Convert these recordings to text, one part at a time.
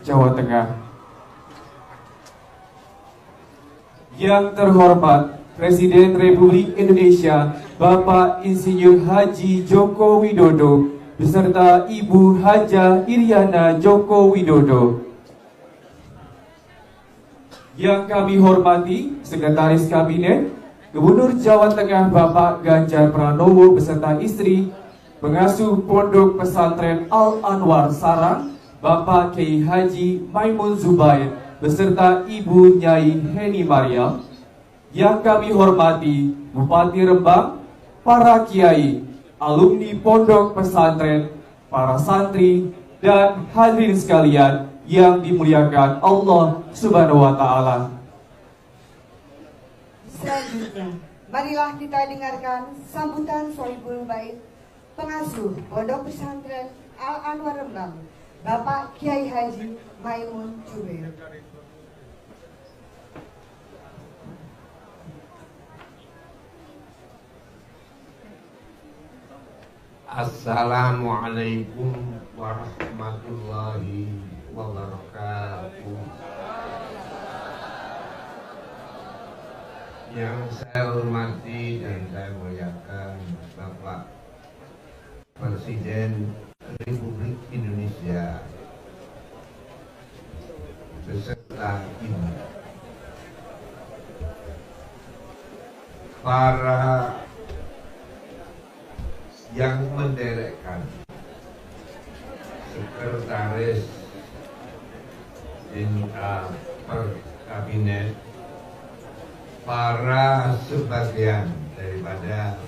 Jawa Tengah. Yang terhormat Presiden Republik Indonesia Bapak Insinyur Haji Joko Widodo beserta Ibu Hajah Iriana Joko Widodo. Yang kami hormati Sekretaris Kabinet Gubernur Jawa Tengah Bapak Ganjar Pranowo beserta istri, Pengasuh Pondok Pesantren Al-Anwar Sarang Bapak Kiai Haji Maimun Zubair beserta Ibu Nyai Heni Mariam. Yang kami hormati Bupati Rembang, para kiai, alumni Pondok Pesantren, para santri, dan hadirin sekalian yang dimuliakan Allah Subhanahu wa Ta'ala. Selanjutnya, marilah kita dengarkan sambutan Sohibul Bait, Pengasuh Pondok Pesantren Al-Anwar Rembang, Bapak Kiai Haji Maimun Zubair. Assalamualaikum warahmatullahi wabarakatuh. Yang saya hormati dan saya muliakan Bapak Presiden Republik Indonesia beserta Ibu, para yang menderekkan, Sekretaris Kabinet, para sebagian daripada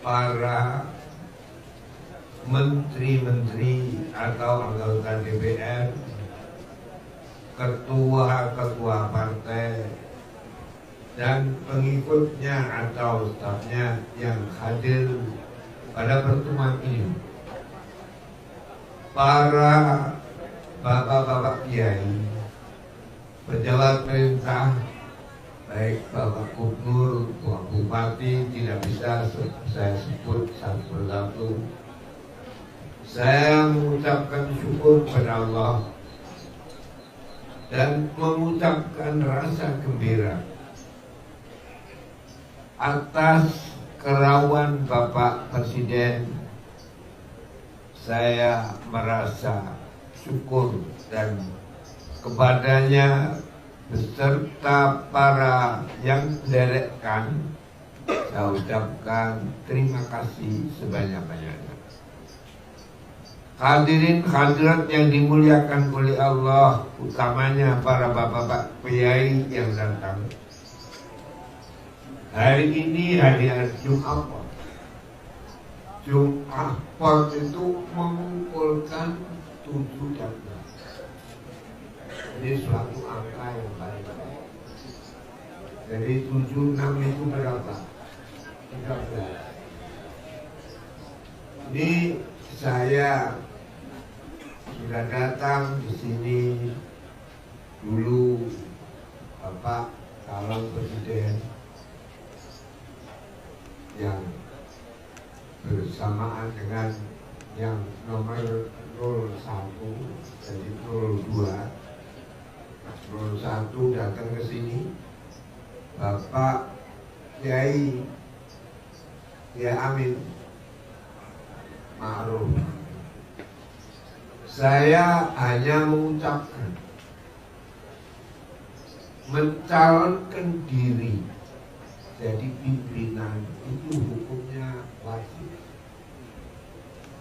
para menteri-menteri atau anggota DPR, ketua-ketua partai, dan pengikutnya atau stafnya yang hadir pada pertemuan ini, para bapak-bapak kiai, pejabat perintah, baik Bapak Gubernur, Bapak Bupati, tidak bisa saya sebut satu persatu. Saya mengucapkan syukur kepada Allah dan mengucapkan rasa gembira atas kerawan Bapak Presiden. Saya merasa syukur dan kepadanya beserta para yang menderekkan saya ucapkan terima kasih sebanyak-banyaknya. Hadirin hadirat yang dimuliakan oleh Allah, utamanya para bapak-bapak kiai yang datang. Hari ini hari Jumat. Jumat itu mengumpulkan 7 dan 6. Ini suatu angka yang baik. Jadi 7, 6 itu berapa? 13. Ini saya sudah datang di sini dulu Bapak calon presiden yang bersamaan dengan yang nomor 01, jadi 02. 01 datang ke sini, Bapak Kiai Amin Ma'ruf. Saya hanya mengucapkan mencalonkan diri jadi pimpinan itu hukumnya wajib,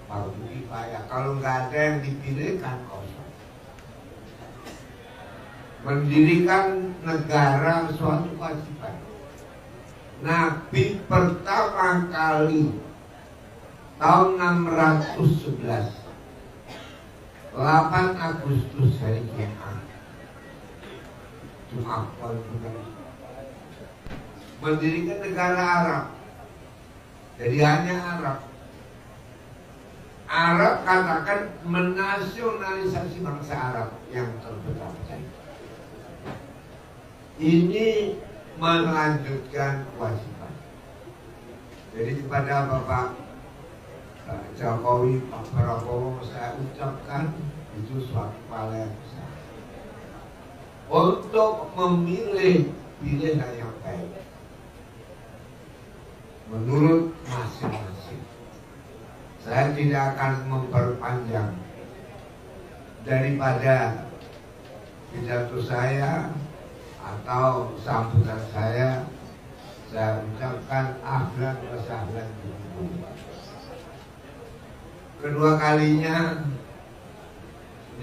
fardu kifayah. Kalau nggak ada yang dipilih kan kosong. Mendirikan negara suatu kewajiban. Nabi pertama kali tahun 611, 8 Agustus hari Jumat, mendirikan negara Arab. Jadi hanya Arab. Arab katakan menasionalisasi bangsa Arab yang terpecah-pecah. Ini melanjutkan kewajiban. Jadi kepada Bapak Jokowi, Pak Prabowo, saya ucapkan itu suatu hal yang besar. Untuk memilih pilihan yang baik menurut masing-masing. Saya tidak akan memperpanjang daripada pidato saya atau sambutan saya ucapkan ahlan wa sahlan bikum. Kedua kalinya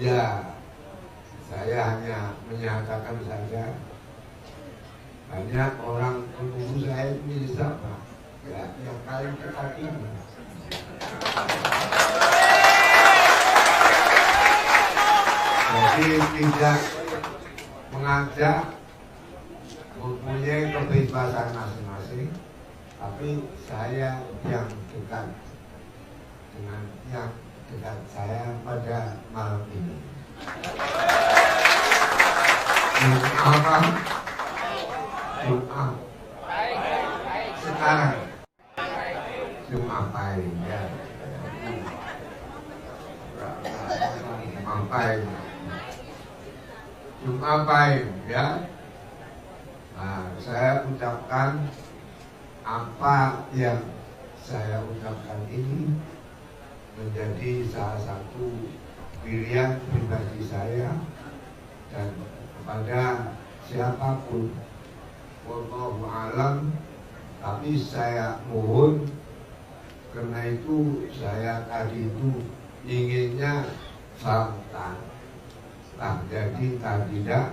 ya saya hanya menyatakan saja, banyak orang menunggu saya milih siapa, ya yang paling dekat ini. Jadi tidak mengajak, mempunyai kebebasan masing-masing, tapi saya yang dekat dengan yang dekat saya pada malam ini. Apa? Jumat. Sekarang Jumat Pahing ya. Jumat Pahing. Jumat Pahing ya. Nah, saya ucapkan apa yang saya ucapkan ini menjadi salah satu pilihan pribadi saya, dan kepada siapapun wallahu alam, tapi saya mohon, karena itu saya tadi itu inginnya santai, tak jadi tak tidak.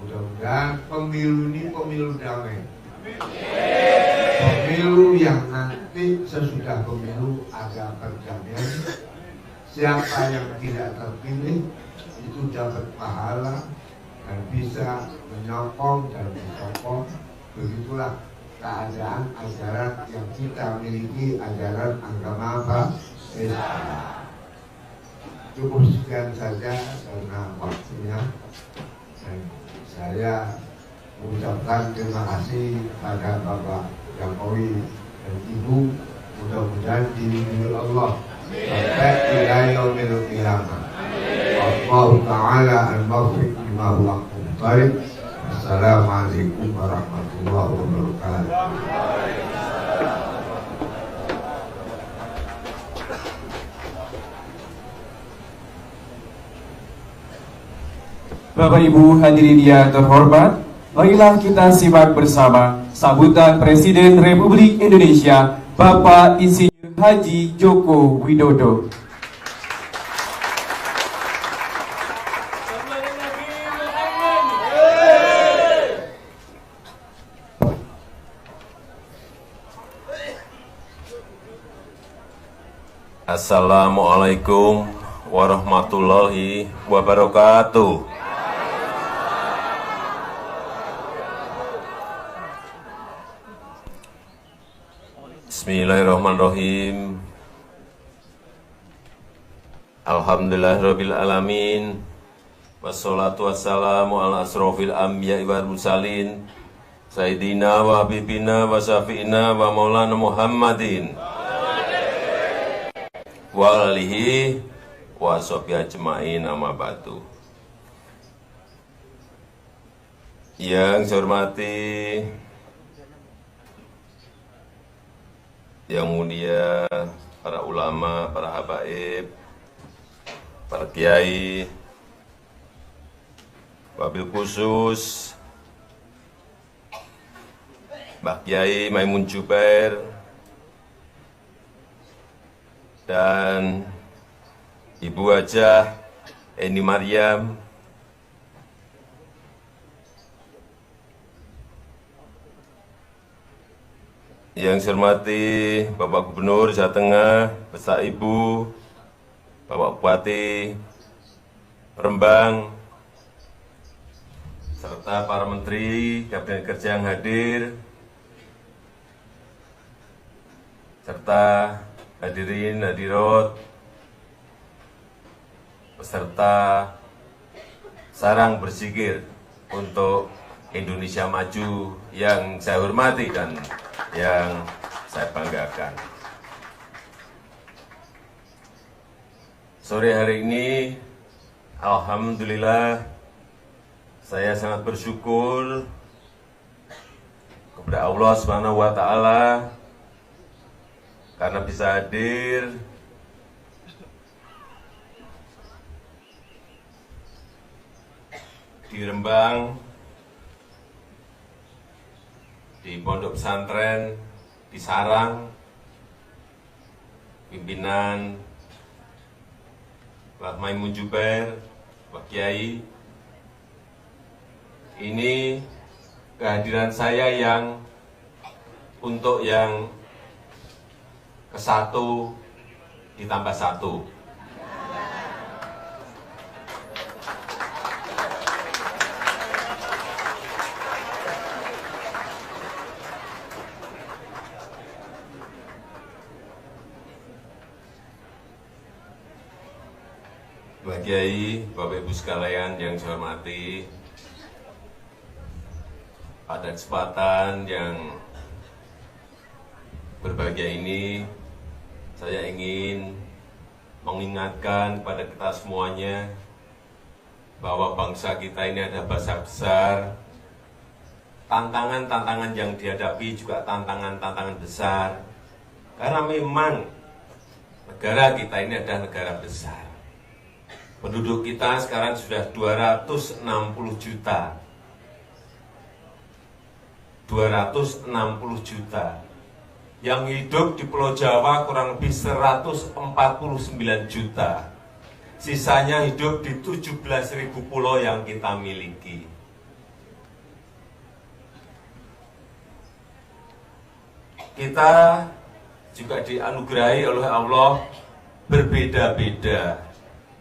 Mudah-mudahan pemilu ini pemilu damai, pemilu yang nanti sesudah pemilu ada perdamaian. Siapa yang tidak terpilih itu dapat pahala dan bisa menyokong dan menyokong. Begitulah keadaan ajaran yang kita miliki, ajaran agama apa? Islam. Cukup sekian saja karena waktunya, dan saya mengucapkan terima kasih pada Bapak Jokowi dan Ibu. Mudah-mudahan diridhoi Allah sampai ila yaumil qiyamah. Allah Ta'ala al-Muwaffiq lima huwa khair. Assalamualaikum warahmatullahi wabarakatuh. Bapak Ibu hadirin yang terhormat, marilah kita simak bersama sambutan Presiden Republik Indonesia Bapak Insinyur Haji Joko Widodo. Assalamualaikum warahmatullahi wabarakatuh. Bismillahirrahmanirrahim. Alhamdulillahirabbil alamin. Wassalatu wassalamu ala asrofil anbiya'i wal mursalin Sayyidina wa habibina wa syafi'ina wa maulana Muhammadin wa alihi wa sahbihi ajma'in, amma ba'du. Yang saya hormati yang mulia para ulama, para habaib, para kiai, wabil khusus Mbah Kiai Maimun Jubair dan Ibu Hajah Eni Maryam, yang saya hormati Bapak Gubernur Jawa Tengah beserta Ibu, Bapak Bupati Rembang, serta para menteri, kabinet kerja yang hadir, serta hadirin hadirat, beserta sarang berzikir untuk Indonesia Maju yang saya hormati dan yang saya banggakan. Sore hari ini Alhamdulillah, saya sangat bersyukur kepada Allah Subhanahu wa Ta'ala karena bisa hadir di Rembang, di Pondok Pesantren, di Sarang, pimpinan Pak Maimun Jubair, Pak Kiai. Ini kehadiran saya yang untuk yang ke-1 ditambah 1. Pak Kiai, Bapak Ibu sekalian yang saya hormati, pada kesempatan yang berbahagia ini, saya ingin mengingatkan kepada kita semuanya bahwa bangsa kita ini ada bangsa besar, tantangan-tantangan yang dihadapi juga tantangan-tantangan besar, karena memang negara kita ini adalah negara besar. Penduduk kita sekarang sudah 260 juta. 260 juta. Yang hidup di Pulau Jawa kurang lebih 149 juta. Sisanya hidup di 17.000 pulau yang kita miliki. Kita juga dianugerahi oleh Allah berbeda-beda,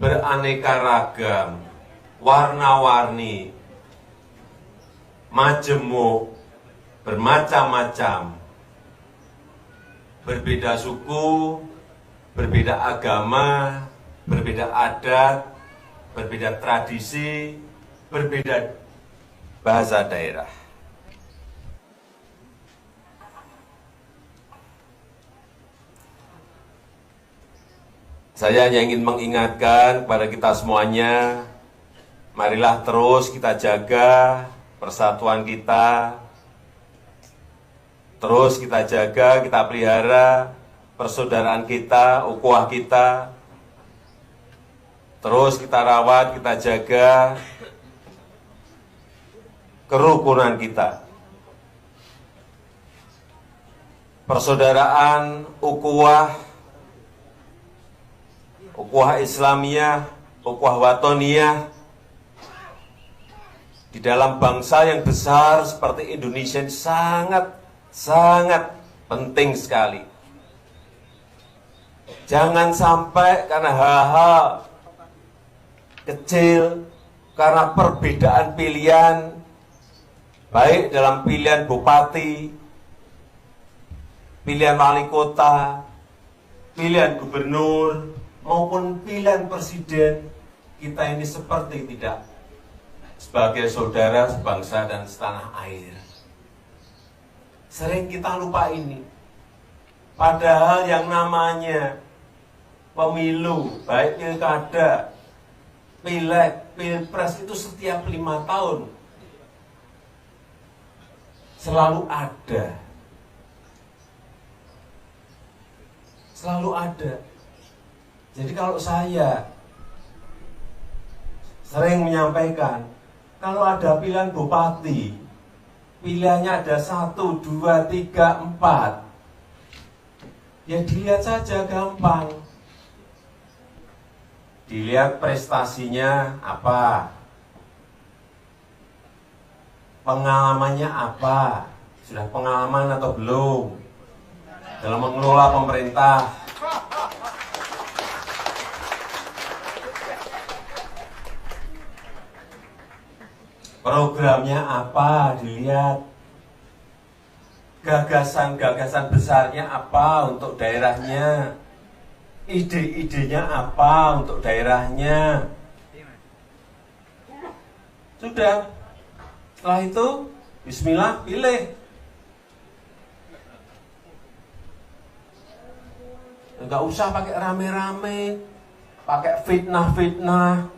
beraneka ragam, warna-warni, majemuk, bermacam-macam, berbeda suku, berbeda agama, berbeda adat, berbeda tradisi, berbeda bahasa daerah. Saya hanya ingin mengingatkan kepada kita semuanya, marilah terus kita jaga persatuan kita, terus kita jaga, kita pelihara persaudaraan kita, ukhuwah kita, terus kita rawat, kita jaga kerukunan kita. Persaudaraan, ukhuwah Islamiyah, ukhuwah watoniyah di dalam bangsa yang besar seperti Indonesia ini sangat penting sekali. Jangan sampai karena hal-hal kecil, karena perbedaan pilihan, baik dalam pilihan bupati, pilihan wali kota, pilihan gubernur, maupun pilihan presiden, kita ini seperti tidak sebagai saudara sebangsa dan setanah air. Sering kita lupa ini. Padahal yang namanya pemilu, baik pilkada, pileg, pilpres itu setiap 5 tahun selalu ada. Selalu ada. Jadi kalau saya sering menyampaikan, kalau ada pilihan bupati, pilihannya ada 1, 2, 3, 4, ya dilihat saja gampang. Dilihat prestasinya apa, pengalamannya apa, sudah pengalaman atau belum dalam mengelola pemerintah. Programnya apa, dilihat. Gagasan-gagasan besarnya apa untuk daerahnya. Ide-idenya apa untuk daerahnya. Sudah. Setelah itu, bismillah, pilih. Enggak usah pakai rame-rame, pakai fitnah-fitnah.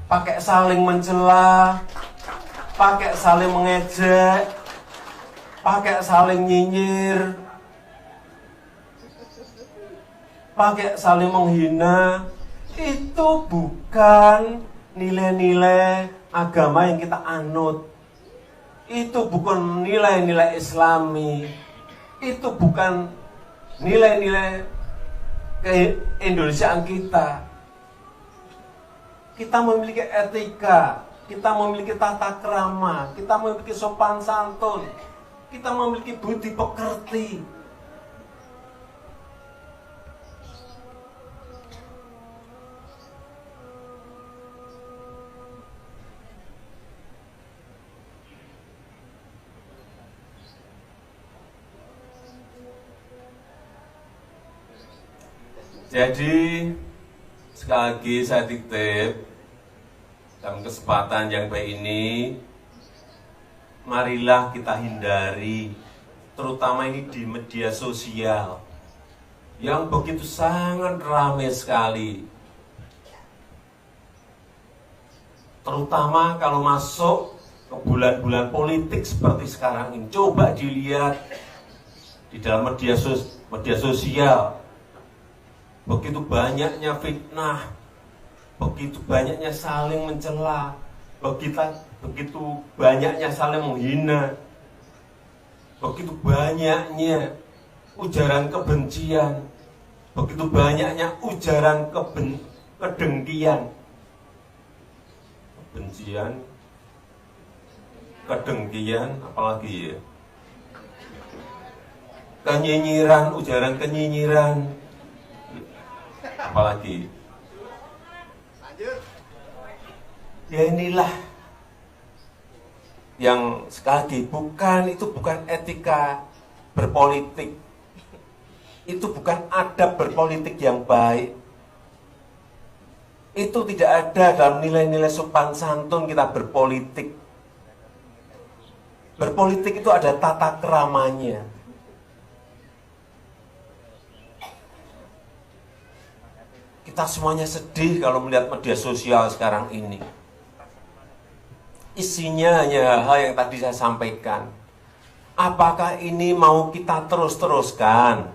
pakai saling mencela, pakai saling mengejek, pakai saling nyinyir, pakai saling menghina. Itu bukan nilai-nilai agama yang kita anut. Itu bukan nilai-nilai Islami. Itu bukan nilai-nilai keindonesiaan kita. Kita memiliki etika, kita memiliki tata krama, kita memiliki sopan santun, kita memiliki budi pekerti. Jadi sekali lagi saya titip dalam kesempatan yang baik ini, marilah kita hindari, terutama ini di media sosial yang begitu sangat ramai sekali. Terutama kalau masuk ke bulan-bulan politik seperti sekarang ini, coba dilihat di dalam media sosial. Begitu banyaknya fitnah, begitu banyaknya saling mencela, begitu banyaknya saling menghina, begitu banyaknya ujaran kebencian, begitu banyaknya ujaran kedengkian, apalagi ya, kenyinyiran, ujaran kenyinyiran, apalagi. Ya inilah yang sekali lagi bukan etika berpolitik. Itu bukan adab berpolitik yang baik. Itu tidak ada dalam nilai-nilai sopan santun kita berpolitik. Berpolitik itu ada tata keramanya. Kita semuanya sedih kalau melihat media sosial sekarang ini. Isinya hanya hal yang tadi saya sampaikan. Apakah ini mau kita terus-teruskan?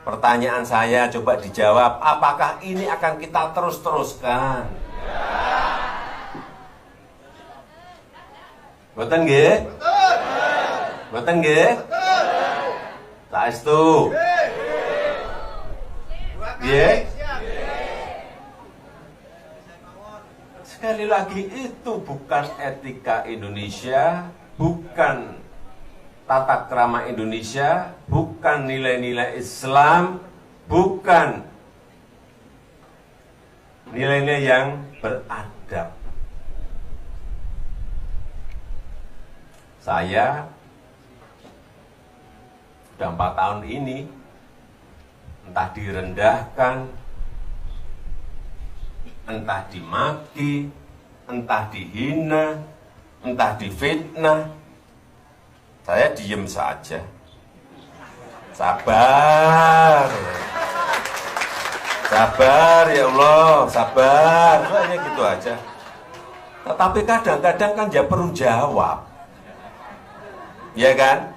Pertanyaan saya coba dijawab. Apakah ini akan kita terus-teruskan? Mboten nggih? Mboten nggih? Saestu. Yeah. Sekali lagi itu bukan etika Indonesia, bukan tata krama Indonesia, bukan nilai-nilai Islam, bukan nilai-nilai yang beradab. Saya sudah 4 tahun ini entah direndahkan, entah dimaki, entah dihina, entah difitnah, saya diem saja. Sabar. Sabar ya Allah, sabar. Hanya gitu aja. Tetapi kadang-kadang kan dia perlu jawab. Ya kan?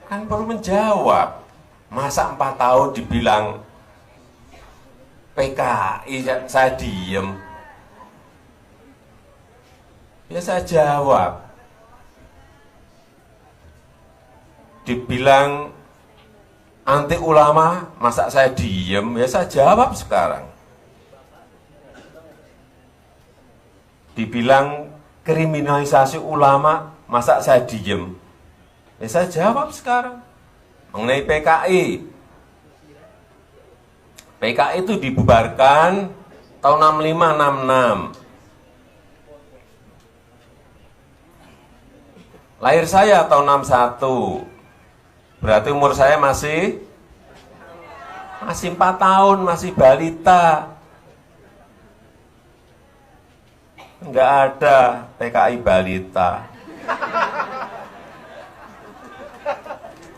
Kan perlu menjawab. Masa 4 tahun dibilang PKI saya diem? Ya saya jawab. Dibilang anti ulama, masa saya diem? Ya saya jawab sekarang. Dibilang kriminalisasi ulama, masa saya diem? Ya saya jawab sekarang. Mengenai PKI. PKI itu dibubarkan tahun 65-66. Lahir saya tahun 61. Berarti umur saya masih 4 tahun, masih balita. Enggak ada PKI balita.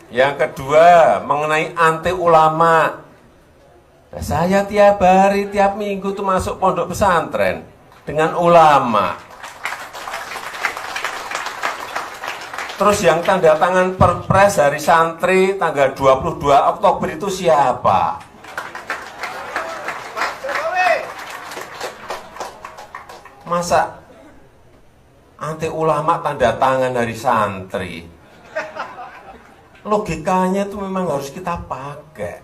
Yang kedua, mengenai anti ulama. Saya tiap hari, tiap minggu tuh masuk pondok pesantren dengan ulama. Terus yang tanda tangan perpres hari santri tanggal 22 Oktober itu siapa? Masa anti ulama tanda tangan dari santri? Logikanya itu memang harus kita pakai.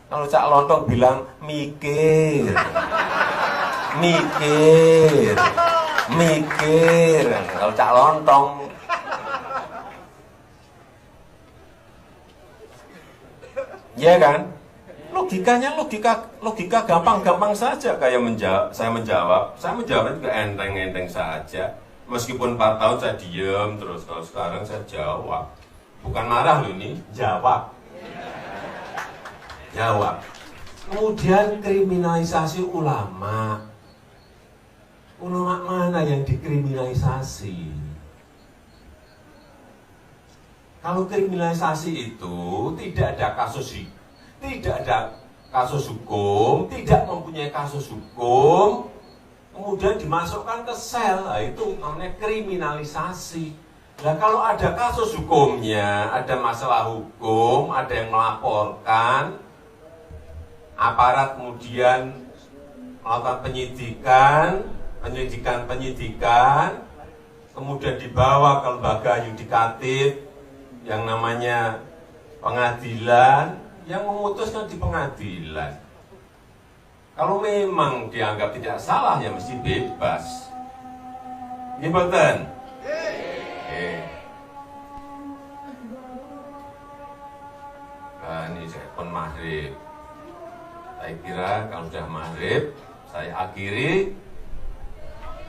Kalau Cak Lontong bilang mikir, mikir, mikir. Kalau Cak Lontong, ya kan? Logikanya logika gampang-gampang saja kayak saya menjawab juga enteng-enteng saja. Meskipun 4 tahun saya diem terus, kalau sekarang saya jawab. Bukan marah loh ini, jawab. Jawab. Kemudian kriminalisasi ulama. Ulama mana yang dikriminalisasi? Kalau kriminalisasi itu tidak ada kasus hukum, tidak mempunyai kasus hukum, kemudian dimasukkan ke sel, nah itu namanya kriminalisasi. Nah kalau ada kasus hukumnya, ada masalah hukum, ada yang melaporkan, aparat kemudian melakukan penyidikan, kemudian dibawa ke lembaga yudikatif yang namanya pengadilan, yang memutuskan di pengadilan. Kalau memang dianggap tidak salah, ya mesti bebas. Ini betul. Nah, ini saya pun maghrib. Saya kira kalau sudah maghrib, saya akhiri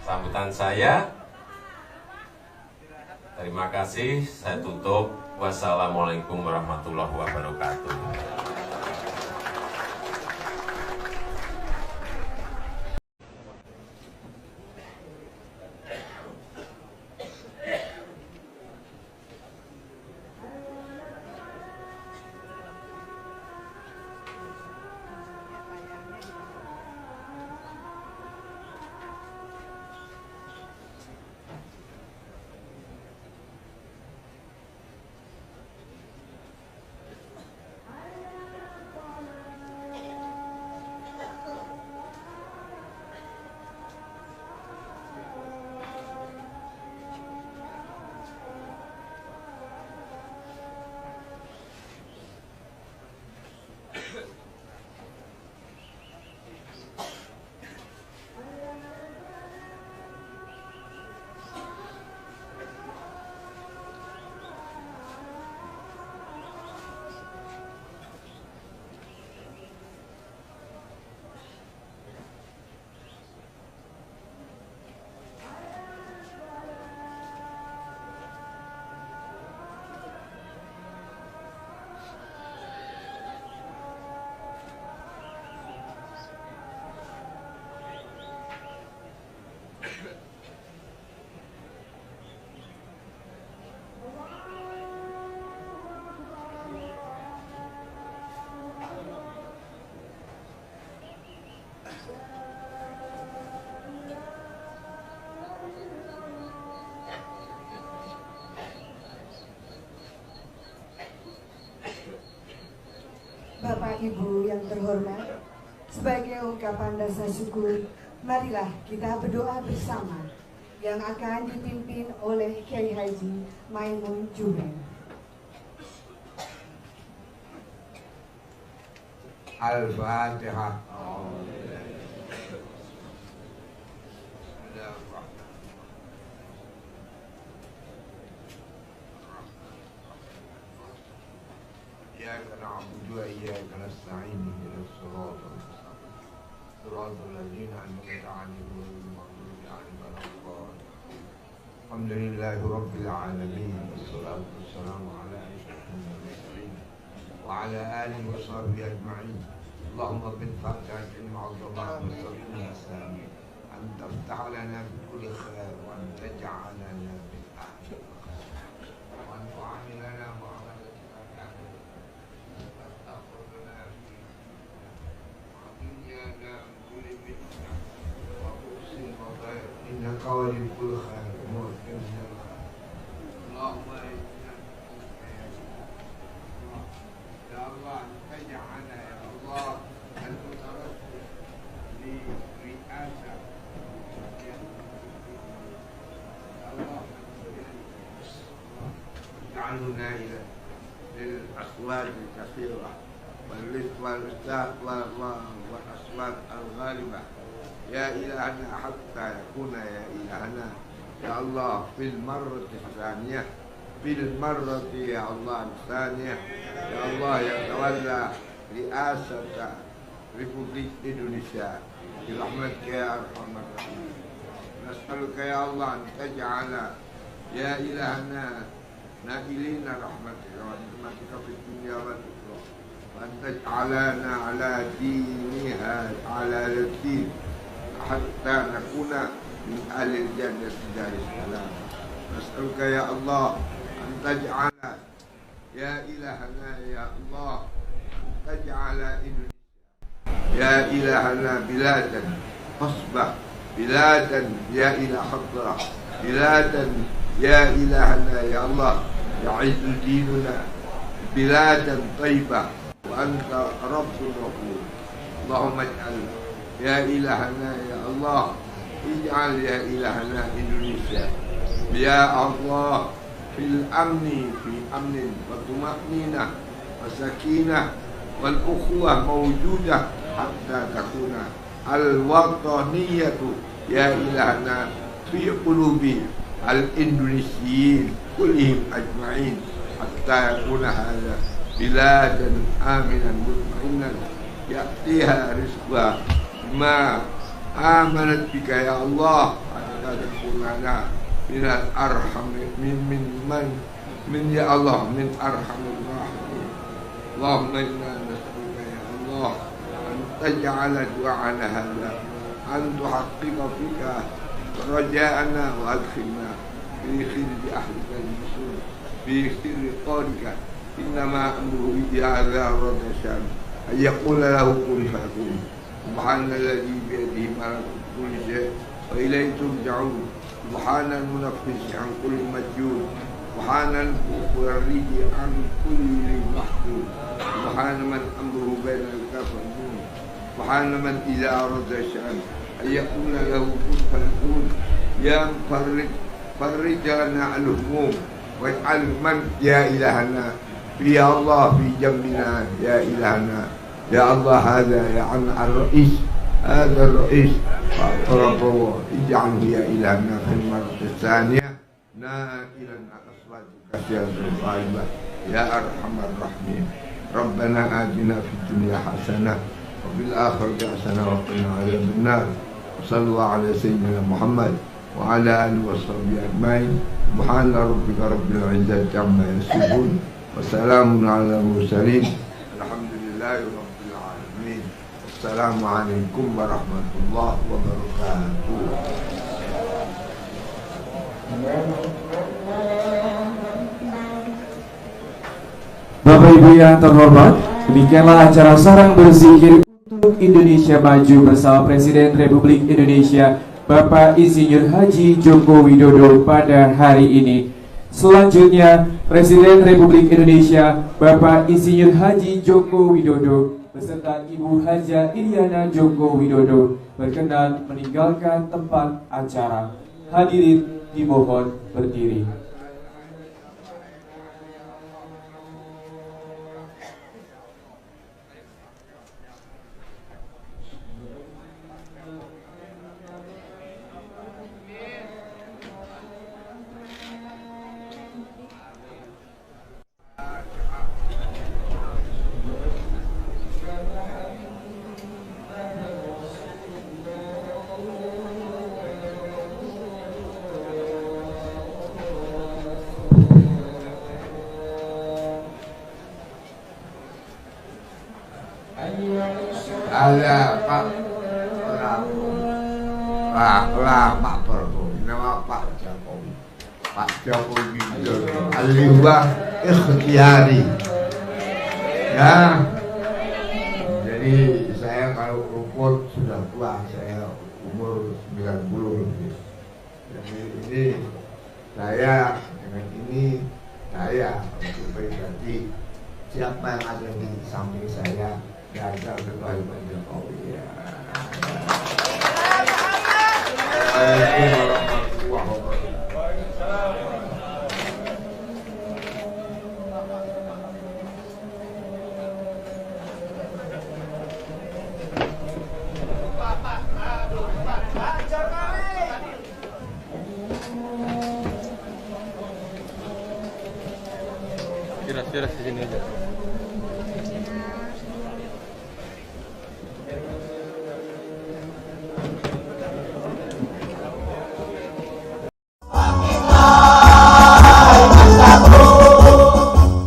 sambutan saya. Terima kasih, saya tutup. Wassalamualaikum warahmatullahi wabarakatuh. Bapak Ibu yang terhormat, sebagai ungkapan rasa syukur, marilah kita berdoa bersama yang akan dipimpin oleh Kiai Haji Maimun Juber. Al-Fatihah. إياك نعبد وإياك نستعين اهدنا الصراط المستقيم صراط الذين أنعمت عليهم غير المغضوب عليهم ولا الضالين. الحمد لله رب العالمين والصلاة والسلام على أشرف المرسلين وعلى آله وصحبه أجمعين. اللهم بالفاتحة المعظمة والصلاة والسلام أن تفتح لنا بكل خير وأن تجعلنا بالأهل وأن تعاملنا معاملة خوالف الخير وموسم الخير اللهم يا الله اجعلنا يا الله أن نترشح لرئاسة الله اجعلنا إلى للأصوات الكثيرة والأصوات الغالبة يا إلهنا حتى يكون يا إلهنا يا الله في المرة الثانية يا الله الثانية يا الله يتولى رئاسة ريبوبليك إندونيسيا برحمتك يا أرحم الراحمين نسألك يا الله أن تجعل يا إلهنا نائلين رحمتك ونعمتك في الدنيا والآخرة وأن تجعلنا على دينها على الدين حتى نكون من أهل الجنة دار السلام نسألك يا الله أن تجعل يا إلهنا يا الله أن تجعل يا إلهنا بلادا حصبة بلادا يا إله حضرة بلادا يا إلهنا يا الله يعز ديننا بلادا طيبة وأنت رب غفور اللهم اجعل يا إلهنا يا الله اجعل يا إلهنا إندونيسيا يا الله في أمن وطمأنينة وسكينة والأخوة موجودة حتى تكون الوطنية يا إلهنا في قلوب الإندونيسيين كلهم أجمعين حتى يكون هذا بلادا آمنا مطمئنا يأتيها رزقها ما آمنت بك يا الله حتى تكون لنا من الأرحم من يا الله من أرحم الراحمين اللهم إنا نسألك يا الله أن تجعل دعاءنا هذا أن تحقق فيك رجاءنا وأدخلنا في خير أهلك المسلم في خير قولك إنما أمره إذا أراد شيئا أن يقول له كن فيكون سبحان الذي بيده ملكوت كل شيء وإليه ترجعون سبحان المنفس عن كل مجهول سبحان المفرج عن كل محدود سبحان من أمره بين الكاف والنون سبحان من إذا أراد شيئا أن يقول له كن فيكون يا فرج لنا الهموم واجعل من يا إلهنا يا الله في جنبنا يا إلهنا يا الله هذا يا عم الرئيس هذا الرئيس ربه اجعله يا إلهنا في المرة الثانية نائلا أصوات كثيرة الغالبة يا أرحم الراحمين ربنا آتنا في الدنيا حسنة وفي الآخرة حسنة وقنا عذاب النار وصلى الله على سيدنا محمد وعلى آله وصحبه أجمعين سبحان ربك رب العزة عما يصفون وسلام على المرسلين الحمد لله رب العالمين السلام عليكم ورحمة الله وبركاته. Bapak Ibu yang terhormat, demikianlah acara sarang berzikir untuk Indonesia Maju bersama Presiden Republik Indonesia Bapak Insinyur Haji Joko Widodo pada hari ini. Selanjutnya, Presiden Republik Indonesia Bapak Insinyur Haji Joko Widodo beserta Ibu Haja Iriana Joko Widodo berkenan meninggalkan tempat acara. Hadirin dimohon berdiri. Ada Pak Pak Prabowo, nama Pak Jokowi. Pak Jokowi alihwah ikhtiari. Ya, jadi saya kalau rumput sudah tua, saya umur 90 lebih. Jadi ini saya dengan ini saya untuk pribadi, siapa yang ada di samping saya gagal kecuali Pak Jokowi ya. Assalamualaikum warahmatullahi Kira-kira sini aja.